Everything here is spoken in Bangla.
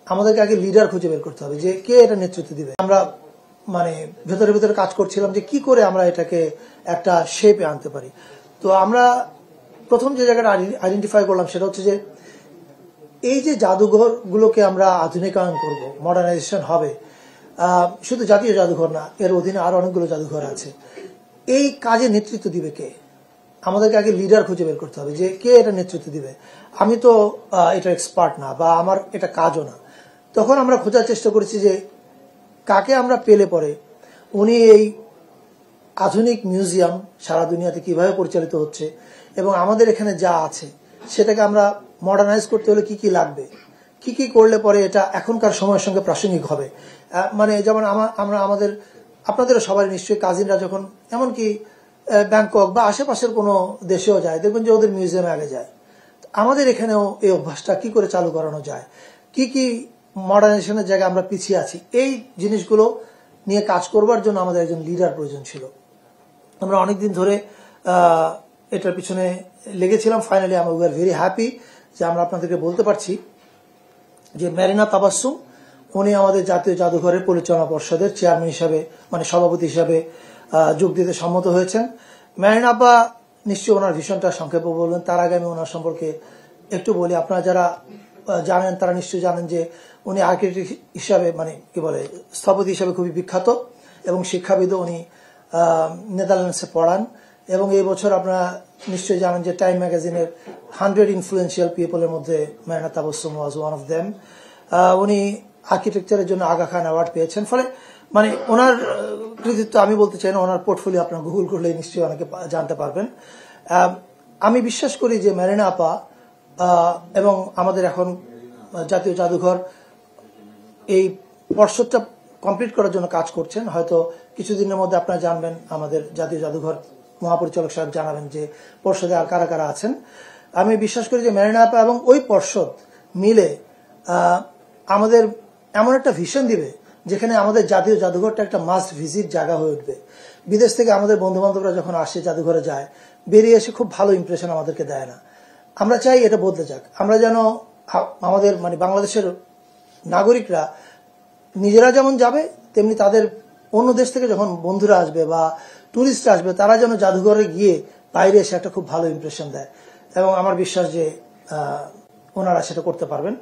আমাদেরকে আগে লিডার খুঁজে বের করতে হবে যে কে এটা নেতৃত্ব দিবে। আমরা মানে ভেতরে ভেতরে কাজ করছিলাম যে কি করে আমরা এটাকে একটা শেপে আনতে পারি। তো আমরা প্রথম যে জায়গাটা আইডেন্টিফাই করলাম সেটা হচ্ছে যে এই যে জাদুঘরগুলোকে আমরা আধুনিকায়ন করব, মডার্নাইজেশন হবে, শুধু জাতীয় জাদুঘর না, এর অধীনে আরো অনেকগুলো জাদুঘর আছে। এই কাজে নেতৃত্ব দিবে কে? আমাদেরকে আগে লিডার খুঁজে বের করতে হবে যে কে এটা নেতৃত্ব দিবে। আমি তো এটা এক্সপার্ট না বা আমার এটা কাজও না। তখন আমরা খোঁজার চেষ্টা করেছি যে কাকে আমরা পেলে পরে উনি এই আধুনিক মিউজিয়াম সারা দুনিয়াতে কিভাবে পরিচালিত হচ্ছে এবং আমাদের এখানে যা আছে সেটাকে আমরা মডার্নাইজ করতে হলে কি কি লাগবে, কি কি করলে পরে এটা এখনকার সময়ের সঙ্গে প্রাসঙ্গিক হবে। মানে যেমন আমরা আমাদের আপনাদেরও সবাই নিশ্চয়ই কাজিনরা যখন এমনকি ব্যাংকক বা আশেপাশের কোনো দেশেও যায়, দেখবেন যে ওদের মিউজিয়ামে আগে যায়। আমাদের এখানেও এই অভ্যাসটা কি করে চালু করানো যায়, কি কি মডার্নাইজেশনের জায়গায় আমরা পিছিয়ে আছি, এই জিনিসগুলো নিয়ে কাজ করবার জন্য আমাদের একজন লিডার প্রয়োজন ছিল। আমরা অনেকদিন ধরে এটার পিছনে লেগেছিলাম। ফাইনালি আমরা উই আর ভেরি হ্যাপি যে আমরা আপনাদেরকে বলতে পারছি যে মেরিনা তাবাসসুম উনি আমাদের জাতীয় জাদুঘরের পরিচালনা পর্ষদের চেয়ারম্যান হিসাবে, মানে সভাপতি হিসাবে যোগ দিতে সম্মত হয়েছেন। মেরিনা আপা নিশ্চয়ই ওনার ভিশনটা সংক্ষেপে বলবেন, তার আগে আমি ওনার সম্পর্কে একটু বলি। আপনারা যারা জানেন তারা নিশ্চয়ই জানেন যে উনি আর্কিটেক্ট হিসাবে, মানে কি বলে, স্থপতি হিসাবে খুবই বিখ্যাত এবং শিক্ষাবিদও। উনি নেদারল্যান্ডসে পড়ান এবং এই বছর আপনারা নিশ্চয়ই জানেন যে টাইম ম্যাগাজিনের 100 ইনফ্লুয়েন্সিয়াল পিপলের মধ্যে Marina Tabassum was one of them. উনি আর্কিটেকচারের জন্য আগা খান অ্যাওয়ার্ড পেয়েছেন। ফলে মানে ওনার কৃতিত্ব আমি বলতে চাই না, ওনার পোর্টফোলিও আপনারা গুগল করলে নিশ্চয়ই অনেকে জানতে পারবেন। আমি বিশ্বাস করি যে মেরিনা আপা এবং আমাদের এখন জাতীয় জাদুঘর এই পর্ষদটা কমপ্লিট করার জন্য কাজ করছেন। হয়তো কিছুদিনের মধ্যে আপনারা জানবেন, আমাদের জাতীয় জাদুঘর মহাপরিচালক সাহেব জানাবেন যে পর্ষদে আর কারা কারা আছেন। আমি বিশ্বাস করি যে মেরিনা আপা এবং ওই পর্ষদ মিলে আমাদের এমন একটা ভিশন দিবে যেখানে আমাদের জাতীয় জাদুঘরটা একটা মাস্ট ভিজিট জায়গা হয়ে উঠবে। বিদেশ থেকে আমাদের বন্ধু বান্ধবরা যখন আসে জাদুঘরে যায়, বেরিয়ে এসে খুব ভালো ইমপ্রেশন আমাদেরকে দেয় না। আমরা চাই এটা বদলে যাক। আমরা যেন আমাদের মানে বাংলাদেশের নাগরিকরা নিজেরা যেমন যাবে, তেমনি তাদের অন্য দেশ থেকে যখন বন্ধুরা আসবে বা টুরিস্ট আসবে, তারা যেন জাদুঘরে গিয়ে বাইরে এসে একটা খুব ভালো ইমপ্রেশন দেয়। এবং আমার বিশ্বাস যে ওনারা সেটা করতে পারবেন।